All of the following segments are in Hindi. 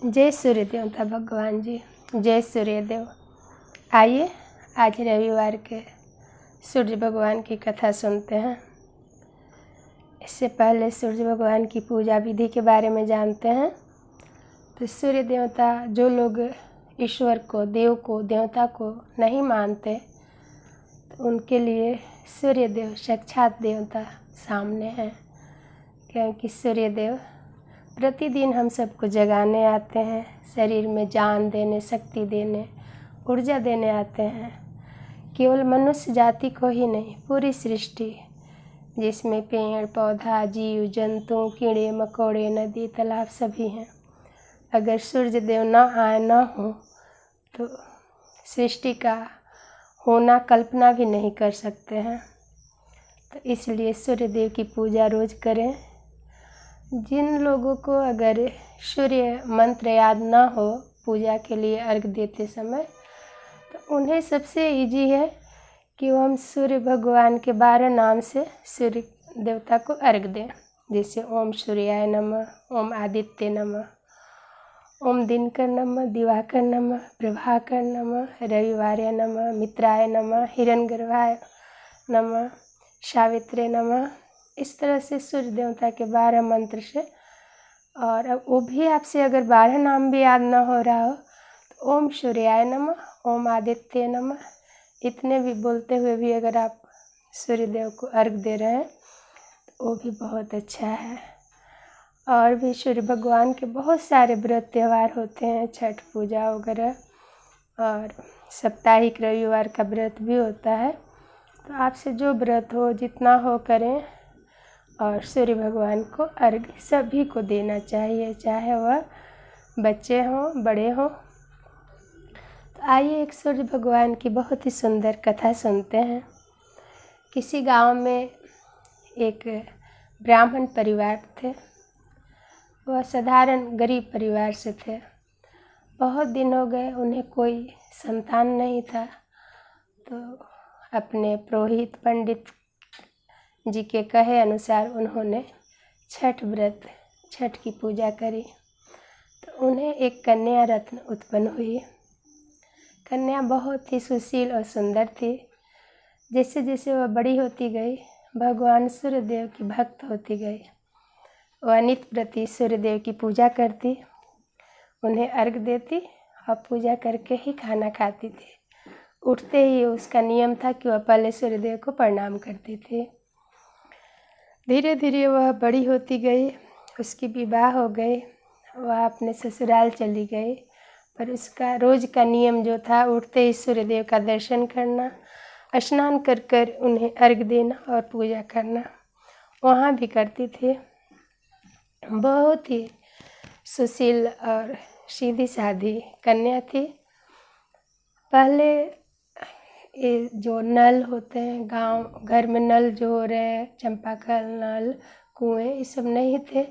जय सूर्य देवता भगवान जी, जय सूर्यदेव। आइए आज रविवार के सूर्य भगवान की कथा सुनते हैं। इससे पहले सूर्य भगवान की पूजा विधि के बारे में जानते हैं। तो सूर्य देवता, जो लोग ईश्वर को, देव को, देवता को नहीं मानते, तो उनके लिए सूर्यदेव साक्षात देवता सामने हैं। क्योंकि सूर्यदेव प्रतिदिन हम सबको जगाने आते हैं, शरीर में जान देने, शक्ति देने, ऊर्जा देने आते हैं। केवल मनुष्य जाति को ही नहीं, पूरी सृष्टि जिसमें पेड़ पौधा, जीव जंतु, कीड़े मकोड़े, नदी तालाब सभी हैं। अगर सूर्य देव ना आए, ना हो, तो सृष्टि का होना कल्पना भी नहीं कर सकते हैं। तो इसलिए सूर्य देव की पूजा रोज़ करें। जिन लोगों को अगर सूर्य मंत्र याद ना हो पूजा के लिए अर्घ देते समय, तो उन्हें सबसे इजी है कि वो हम सूर्य भगवान के 12 नाम से सूर्य देवता को अर्घ दें। जैसे ओम सूर्याय नमः, ओम आदित्य नमः, ओम दिनकर नमः, दिवाकर नमः, प्रभाकर नमः, रविवार्य नमः, मित्राय नमः, हिरण्यगर्भाय नमः, सावित्रे नमः। इस तरह से सूर्य देवता के 12 मंत्र से, और अब वो भी आपसे अगर 12 नाम भी याद ना हो रहा हो, तो ओम सूर्याय नमः, ओम आदित्य नमः, इतने भी बोलते हुए भी अगर आप सूर्य देव को अर्घ दे रहे हैं, तो वो भी बहुत अच्छा है। और भी सूर्य भगवान के बहुत सारे व्रत त्यौहार होते हैं, छठ पूजा वगैरह, और साप्ताहिक रविवार का व्रत भी होता है। तो आपसे जो व्रत हो, जितना हो करें, और सूर्य भगवान को अर्घ सभी को देना चाहिए, चाहे वह बच्चे हों, बड़े हों। तो आइए एक सूर्य भगवान की बहुत ही सुंदर कथा सुनते हैं। किसी गांव में एक ब्राह्मण परिवार थे। वह साधारण गरीब परिवार से थे। बहुत दिन हो गए उन्हें कोई संतान नहीं था। तो अपने पुरोहित पंडित जी के कहे अनुसार उन्होंने छठ व्रत, छठ की पूजा करी। तो उन्हें एक कन्या रत्न उत्पन्न हुई। कन्या बहुत ही सुशील और सुंदर थी। जैसे जैसे वह बड़ी होती गई, भगवान सूर्यदेव की भक्त होती गई। वह नित्य प्रति सूर्यदेव की पूजा करती, उन्हें अर्घ देती और पूजा करके ही खाना खाती थी। उठते ही उसका नियम था कि वह पहले सूर्यदेव को प्रणाम करती थी। धीरे धीरे वह बड़ी होती गई, उसकी विवाह हो गई, वह अपने ससुराल चली गई। पर उसका रोज़ का नियम जो था, उठते ही सूर्यदेव का दर्शन करना, स्नान कर कर उन्हें अर्घ देना और पूजा करना, वहाँ भी करती थी। बहुत ही सुशील और सीधी सादी कन्या थी। पहले ये जो नल होते हैं, गांव घर में नल जो हो रहे हैं, चंपाकल नल, कुएं, ये सब नहीं थे।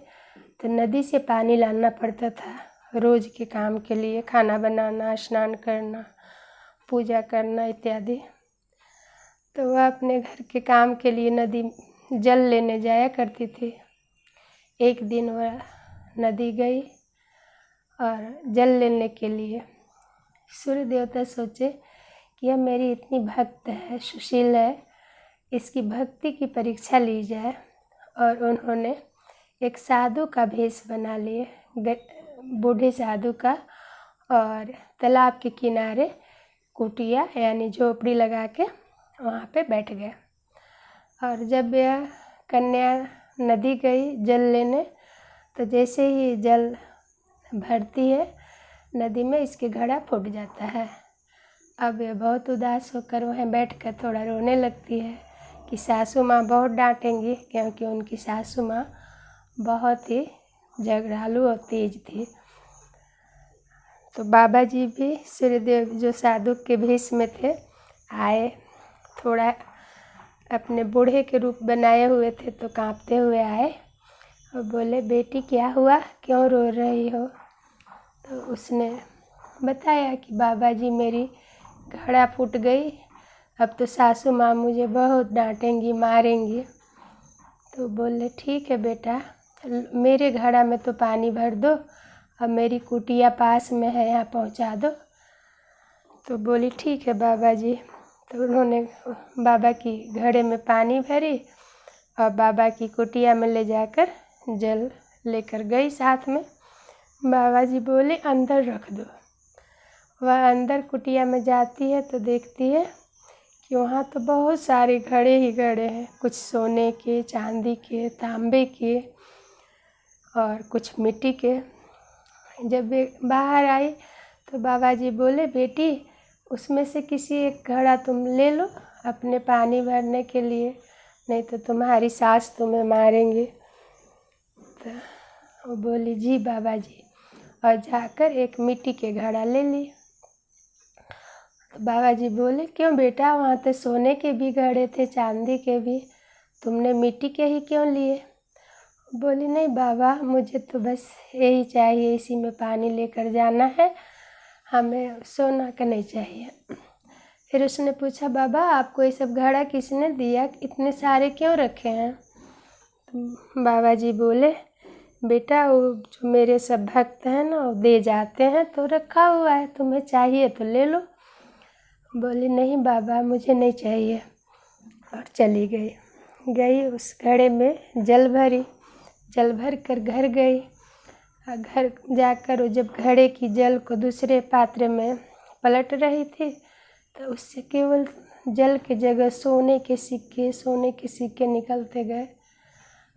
तो नदी से पानी लाना पड़ता था रोज़ के काम के लिए, खाना बनाना, स्नान करना, पूजा करना इत्यादि। तो वह अपने घर के काम के लिए नदी जल लेने जाया करती थी। एक दिन वह नदी गई और जल लेने के लिए। सूर्य देवता सोचे कि यह मेरी इतनी भक्त है, सुशील है, इसकी भक्ति की परीक्षा ली जाए। और उन्होंने एक साधु का भेष बना लिए, बूढ़े साधु का, और तालाब के किनारे कुटिया यानी झोपड़ी लगा के वहाँ पे बैठ गए। और जब यह कन्या नदी गई जल लेने, तो जैसे ही जल भरती है नदी में, इसके घड़ा फूट जाता है। अब यह बहुत उदास होकर वहाँ बैठकर थोड़ा रोने लगती है कि सासू माँ बहुत डांटेंगी, क्योंकि उनकी सासू माँ बहुत ही झगड़ालू और तेज थी। तो बाबा जी भी, सूर्यदेव जो साधु के भेष में थे, आए। थोड़ा अपने बूढ़े के रूप बनाए हुए थे, तो कांपते हुए आए और बोले, बेटी क्या हुआ, क्यों रो रही हो? तो उसने बताया कि बाबा जी मेरी घड़ा फूट गई, अब तो सासू माँ मुझे बहुत डांटेंगी, मारेंगी। तो बोले, ठीक है बेटा, मेरे घड़ा में तो पानी भर दो अब मेरी कुटिया पास में है, यहाँ पहुँचा दो। तो बोली ठीक है बाबा जी। तो उन्होंने बाबा की घड़े में पानी भरी और बाबा की कुटिया में ले जाकर जल लेकर गई साथ में। बाबा जी बोले अंदर रख दो। वह अंदर कुटिया में जाती है तो देखती है कि वहाँ तो बहुत सारे घड़े ही घड़े हैं, कुछ सोने के, चांदी के, तांबे के और कुछ मिट्टी के। जब वे बाहर आई तो बाबा जी बोले बेटी उसमें से किसी एक घड़ा तुम ले लो अपने पानी भरने के लिए, नहीं तो तुम्हारी सास तुम्हें मारेंगे। तो वो बोली जी बाबा जी, और जाकर एक मिट्टी के घड़ा ले ली। तो बाबा जी बोले क्यों बेटा, वहाँ तो सोने के भी घड़े थे, चांदी के भी, तुमने मिट्टी के ही क्यों लिए? बोली नहीं बाबा, मुझे तो बस यही चाहिए, इसी में पानी लेकर जाना है, हमें सोना का नहीं चाहिए। फिर उसने पूछा बाबा आपको ये सब घड़ा किसने दिया, इतने सारे क्यों रखे हैं? तो बाबा जी बोले बेटा वो जो मेरे सब भक्त हैं ना वो दे जाते हैं तो रखा हुआ है, तुम्हें चाहिए तो ले लो। बोली नहीं बाबा मुझे नहीं चाहिए, और चली गई। उस घड़े में जल भरी, जल भर कर घर गई। और घर जाकर वो जब घड़े की जल को दूसरे पात्र में पलट रही थी तो उससे केवल जल की जगह सोने के सिक्के निकलते गए।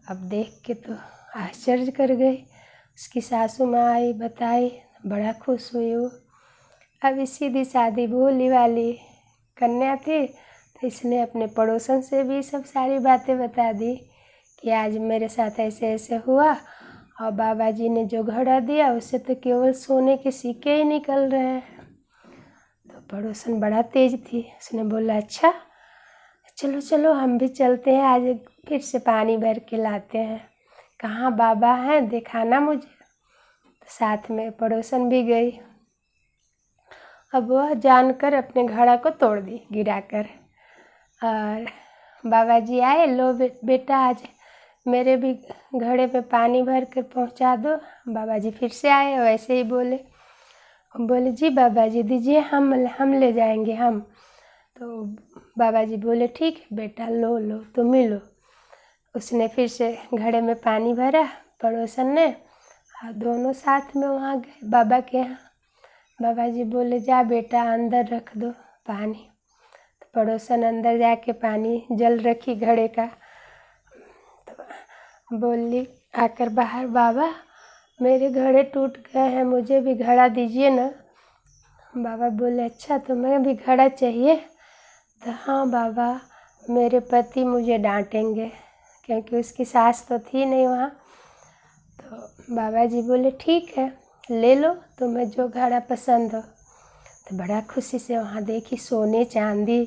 अब देख के तो आश्चर्य कर गई। उसकी सासू माँ आई, बताई, बड़ा खुश हुई वो। अब सीधी सादी भोली वाली कन्या थी तो इसने अपने पड़ोसन से भी सब सारी बातें बता दी कि आज मेरे साथ ऐसे ऐसे हुआ और बाबा जी ने जो घड़ा दिया उससे तो केवल सोने के सिक्के ही निकल रहे हैं। तो पड़ोसन बड़ा तेज थी, उसने बोला अच्छा चलो चलो हम भी चलते हैं, आज फिर से पानी भर के लाते हैं, कहाँ बाबा हैं दिखाना मुझे। तो साथ में पड़ोसन भी गई। अब वह जानकर अपने घड़ा को तोड़ दी गिराकर, और बाबा जी आए, लो बेटा आज मेरे भी घड़े पे पानी भर कर पहुँचा दो। बाबा जी फिर से आए और ऐसे ही बोले जी बाबा जी दीजिए, हम ले जाएंगे हम। तो बाबा जी बोले ठीक है बेटा, लो तुम ही लो। उसने फिर से घड़े में पानी भरा, पड़ोसन ने, और दोनों साथ में वहाँ गए बाबा के यहाँ। बाबा जी बोले जा बेटा अंदर रख दो पानी। तो पड़ोसन अंदर जाके पानी जल रखी घड़े का। तो बोली आकर बाहर बाबा मेरे घड़े टूट गए हैं, मुझे भी घड़ा दीजिए ना। बाबा बोले अच्छा तुम्हें भी घड़ा चाहिए? तो हाँ बाबा मेरे पति मुझे डांटेंगे, क्योंकि उसकी सास तो थी नहीं वहाँ। तो बाबा जी बोले ठीक है ले लो, तुम्हें जो घड़ा पसंद हो। तो बड़ा खुशी से वहाँ देखी सोने चांदी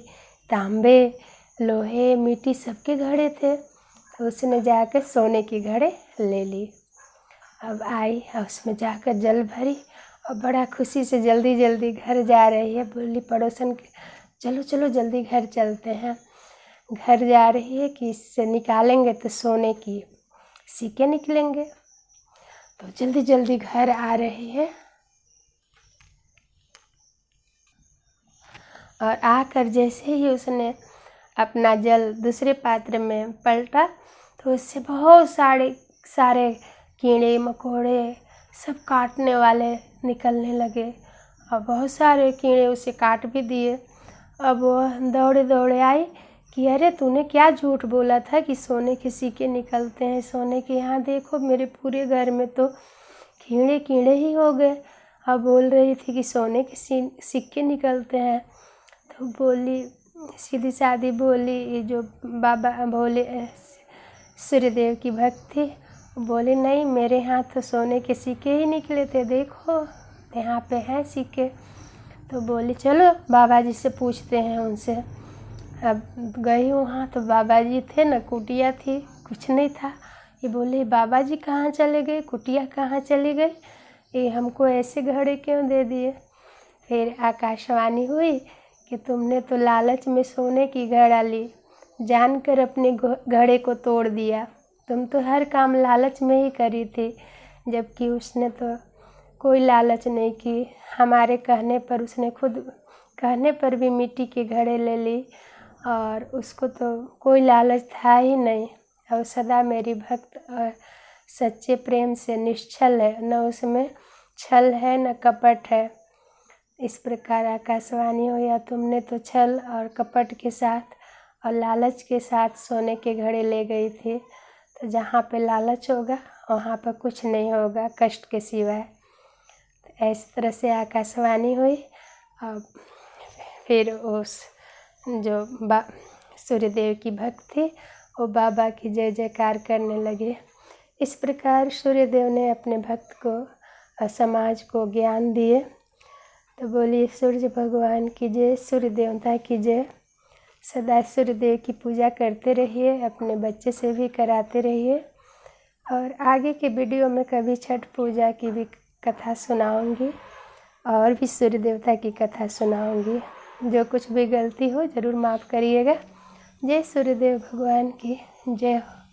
तांबे लोहे मिट्टी सबके घड़े थे। तो उसने जाकर सोने की घड़े ले ली। अब आई और उसमें जाकर जल भरी और बड़ा खुशी से जल्दी जल्दी घर जा रही है। बोली पड़ोसन के चलो चलो जल्दी घर चलते हैं। घर जा रही है कि इससे निकालेंगे तो सोने की सिक्के निकलेंगे। तो जल्दी जल्दी घर आ रही है और आकर जैसे ही उसने अपना जल दूसरे पात्र में पलटा तो उससे बहुत सारे कीड़े मकोड़े सब काटने वाले निकलने लगे और बहुत सारे कीड़े उसे काट भी दिए। अब वह दौड़े दौड़े आई कि अरे तूने क्या झूठ बोला था कि सोने के सिक्के निकलते हैं, सोने के, यहाँ देखो मेरे पूरे घर में तो कीड़े कीड़े ही हो गए। अब बोल रही थी कि सोने के सिक्के निकलते हैं। तो बोली सीधी सादी बोली, ये जो बाबा भोले सूर्यदेव की भक्त थी, बोले नहीं मेरे यहाँ तो सोने के सिक्के ही निकले थे, देखो यहाँ पे हैं सिक्के। तो बोली चलो बाबा जी से पूछते हैं उनसे। अब गई वहाँ तो बाबा जी थे न, कुटिया थी, कुछ नहीं था। ये बोले बाबा जी कहाँ चले गए, कुटिया कहाँ चली गई, ये हमको ऐसे घड़े क्यों दे दिए। फिर आकाशवाणी हुई कि तुमने तो लालच में सोने की घड़ा ली, जानकर अपने घड़े को तोड़ दिया। तुम तो हर काम लालच में ही करी थी, जबकि उसने तो कोई लालच नहीं की। हमारे कहने पर उसने खुद कहने पर भी मिट्टी के घड़े ले ली और उसको तो कोई लालच था ही नहीं। और सदा मेरी भक्त और सच्चे प्रेम से निश्चल है, न उसमें छल है न कपट है। इस प्रकार आकाशवाणी हो या तुमने तो छल और कपट के साथ और लालच के साथ सोने के घड़े ले गई थी। तो जहाँ पे लालच होगा वहाँ पर कुछ नहीं होगा कष्ट के सिवाय। तो इस तरह से आकाशवाणी हुई। और फिर उस जो सूर्यदेव की भक्त थी वो बाबा की जय जयकार करने लगे। इस प्रकार सूर्यदेव ने अपने भक्त को और समाज को ज्ञान दिए। तो बोलिए सूर्य भगवान की जय, सूर्य देवता की जय। सदा सूर्यदेव की पूजा करते रहिए, अपने बच्चे से भी कराते रहिए। और आगे के वीडियो में कभी छठ पूजा की भी कथा सुनाऊंगी और भी सूर्य देवता की कथा सुनाऊंगी। जो कुछ भी गलती हो ज़रूर माफ़ करिएगा। जय सूर्यदेव भगवान की जय हो।